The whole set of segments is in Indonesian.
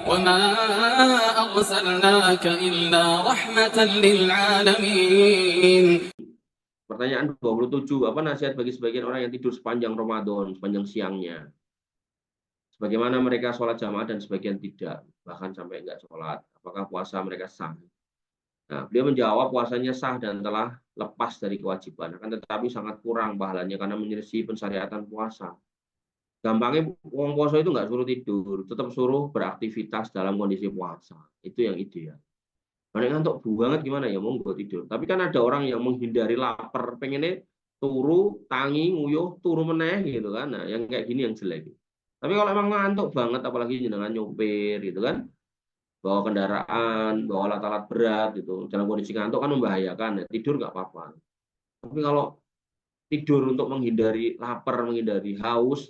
وما أرسلناك إلا رحمة للعالمين. Pertanyaan 27, apa nasihat bagi sebagian orang yang tidur sepanjang Ramadan, sepanjang siangnya? Sebagaimana mereka sholat jamaah dan sebagian tidak, bahkan sampai enggak sholat. Apakah puasa mereka sah? Nah, beliau menjawab puasanya sah dan telah lepas dari kewajiban. Akan tetapi sangat kurang pahalanya karena menyelisih pensyariatan puasa. Gampangnya uang puasa itu nggak suruh tidur, tetap suruh beraktivitas dalam kondisi puasa. Itu yang ideal. Kalau ngantuk banget gimana ya, monggo tidur. Tapi kan ada orang yang menghindari lapar, pengennya turu, tangi, nguyuh, turu meneh gitu kan. Nah, yang kayak gini yang jelek. Tapi kalau emang ngantuk banget, apalagi jenengan nyopir gitu kan, bawa kendaraan, bawa alat-alat berat gitu, dalam kondisi ngantuk kan membahayakan. Ya, tidur nggak apa-apa. Tapi kalau tidur untuk menghindari lapar, menghindari haus,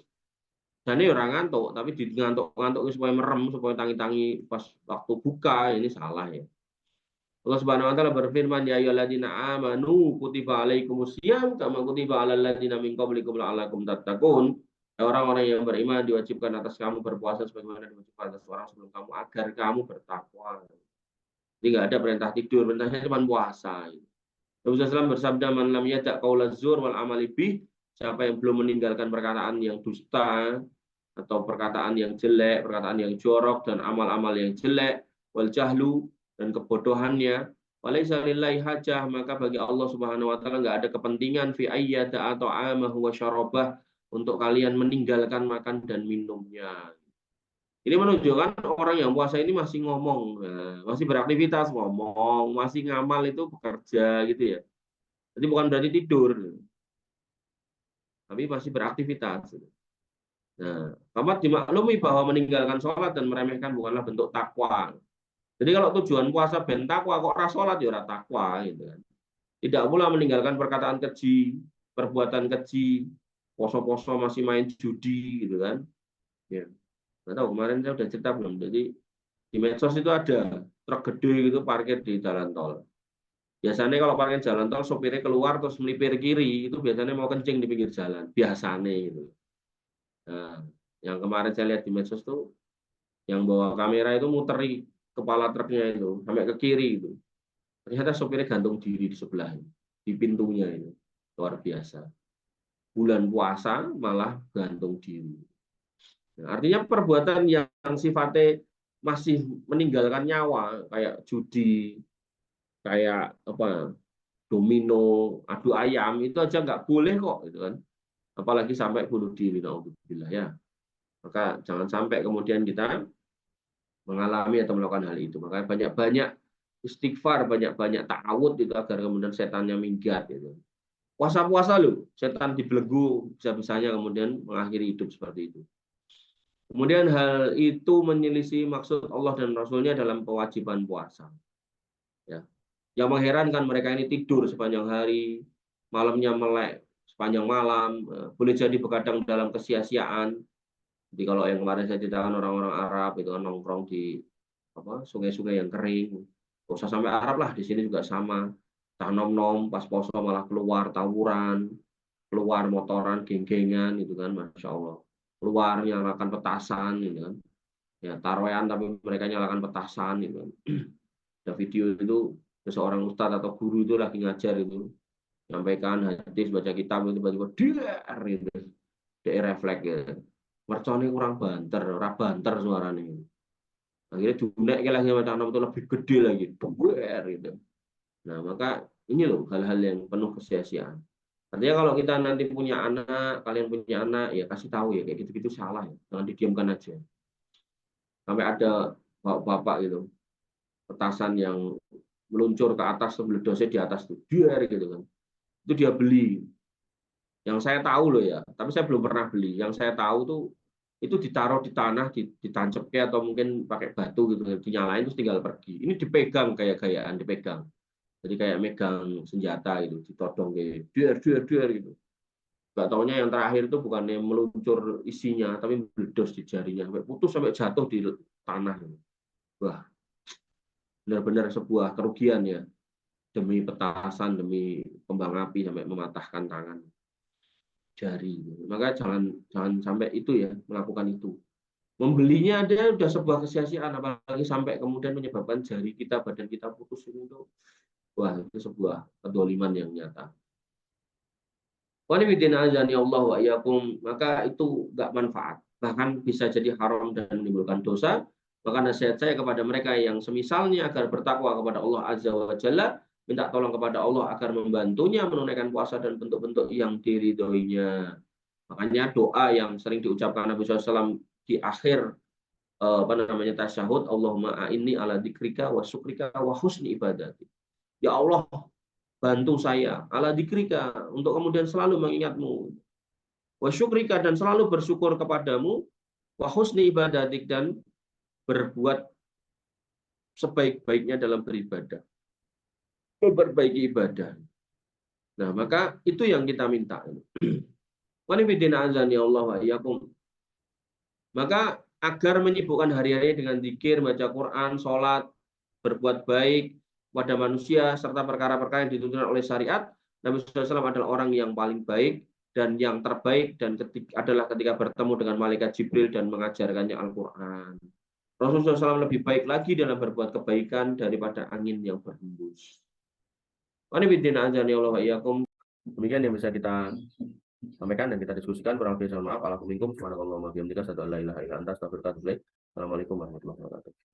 dan ini orang ngantuk, tapi di ngantuk-ngantuk supaya merem, supaya tangi-tangi pas waktu buka, ini salah ya. Allah Subhanahu wa taala berfirman, ya ayyuhalladzina amanu kutiba alaikumusiyam kama kutiba alal ladzina min qablikum la'allakum tattaqun. Orang-orang yang beriman diwajibkan atas kamu berpuasa sebagaimana diwajibkan atas orang sebelum kamu agar kamu bertakwa. Jadi nggak ada perintah tidur, perintahnya cuma puasa. Rasulullah SAW bersabda, man lam yada' qaula zur wal amali bih, siapa yang belum meninggalkan perkataan yang dusta atau perkataan yang jelek, perkataan yang jorok dan amal-amal yang jelek, wal jahlu dan kebodohannya, walaisa lillahi hajah, maka bagi Allah Subhanahu wa taala enggak ada kepentingan fi ayyada atau amahu wa syarabah untuk kalian meninggalkan makan dan minumnya. Ini menunjukkan orang yang puasa ini masih ngomong, masih beraktivitas ngomong, masih ngamal itu bekerja gitu ya. Jadi bukan berarti tidur, tapi masih beraktivitas. Nah, amat dimaklumi bahwa meninggalkan sholat dan meremehkan bukanlah bentuk takwa. Jadi kalau tujuan puasa ben takwa kok ora sholat ya ora takwa gitu kan. Tidak pula meninggalkan perkataan keji, perbuatan keji, poso-poso masih main judi gitu kan. Ya. Nggak tahu kemarin saya udah cerita belum. Jadi di medsos itu ada truk gede gitu parkir di jalan tol. Biasanya kalau parkir jalan tol sopirnya keluar terus melipir kiri itu biasanya mau kencing di pinggir jalan. Biasanya gitu. Nah, yang kemarin saya lihat di medsos tuh yang bawa kamera itu muteri kepala truknya itu sampai ke kiri itu. Ternyata sopirnya gantung diri di sebelah di pintunya itu. Luar biasa. Bulan puasa malah gantung diri. Nah, artinya perbuatan yang sifatnya masih meninggalkan nyawa kayak judi, kayak apa domino, adu ayam itu aja nggak boleh kok gitu kan. Apalagi sampai bunuh diri, naudzubillah ya. Maka jangan sampai kemudian kita mengalami atau melakukan hal itu. Makanya banyak-banyak istighfar, banyak-banyak ta'awud itu agar kemudian setannya minggat gitu. Puasa-puasa loh, setan dibelenggu bisa-bisanya kemudian mengakhiri hidup seperti itu. Kemudian hal itu menyelisih maksud Allah dan Rasulnya dalam kewajiban puasa. Ya. Yang mengherankan mereka ini tidur sepanjang hari, malamnya melek sepanjang malam, boleh jadi begadang dalam kesia-siaan. Jadi kalau yang kemarin saya ceritakan orang-orang Arab itu kan nongkrong di apa sungai-sungai yang kering. Gak usah sampai Arab lah, di sini juga sama. Tah nom-nom pas poso malah keluar tawuran, keluar motoran, geng-gengan gitu kan, masya Allah. Keluar nyalakan petasan gitu kan. Ya taruhan tapi mereka nyalakan petasan gitu kan. Ada video itu seseorang ustadz atau guru itu lagi ngajar itu, nyampaikan hadis baca kitab itu tiba-tiba dar gitu. Dia refleks gitu. Mercone kurang banter, ora banter suaranya. Akhirnya junek lagi macam itu lebih gede lagi, buer gitu. Nah, maka ini loh hal-hal yang penuh kesia-siaan. Artinya kalau kita nanti punya anak, kalian punya anak, ya kasih tahu ya kayak gitu-gitu salah ya. Jangan didiamkan aja. Sampai ada bapak-bapak gitu, petasan yang meluncur ke atas meledosnya di atas tuh, biar gitu kan. Itu dia beli. Yang saya tahu loh ya, tapi saya belum pernah beli. Yang saya tahu tuh itu ditaruh di tanah, ditancapnya atau mungkin pakai batu gitu, dinyalain terus tinggal pergi. Ini dipegang kayak gayaan dipegang. Jadi kayak megang senjata gitu, ditodong kayak duer gitu. Gak taunya yang terakhir itu bukannya meluncur isinya, tapi meledos di jarinya, sampai putus sampai jatuh di tanah. Wah, benar-benar sebuah kerugian ya, demi petasan, demi kembang api sampai mematahkan tangan, jari. Maka jangan jangan sampai itu ya melakukan itu. Membelinya dia sudah sebuah kesia-siaan, apalagi sampai kemudian menyebabkan jari kita, badan kita putus itu, wah itu sebuah kedoliman yang nyata. Maka itu nggak manfaat, bahkan bisa jadi haram dan menimbulkan dosa. Maka nasihat saya kepada mereka yang semisalnya agar bertakwa kepada Allah Azza wa Jalla, minta tolong kepada Allah agar membantunya menunaikan puasa dan bentuk-bentuk yang diridhoinya. Makanya doa yang sering diucapkan Nabi SAW di akhir apa namanya tasyahud, Allahumma a'inni ala dzikrika wa syukrika wa husni ibadati. Ya Allah, bantu saya ala dzikrika untuk kemudian selalu mengingatmu, wa syukrika dan selalu bersyukur kepadamu, wa husni ibadatik dan berbuat sebaik-baiknya dalam beribadah, memperbaiki ibadah. Nah, maka itu yang kita minta. Maka agar menyibukkan hari-hari dengan zikir, baca Quran, sholat, berbuat baik pada manusia, serta perkara-perkara yang dituntut oleh syariat, Nabi SAW adalah orang yang paling baik dan yang terbaik dan adalah ketika bertemu dengan malaikat Jibril dan mengajarkannya Al-Quran. Rasulullah SAW lebih baik lagi dalam berbuat kebaikan daripada angin yang berhembus. Demikian yang bisa kita sampaikan dan kita diskusikan. Kurang lebih mohon maaf. Assalamualaikum warahmatullahi wabarakatuh. Assalamualaikum warahmatullahi wabarakatuh.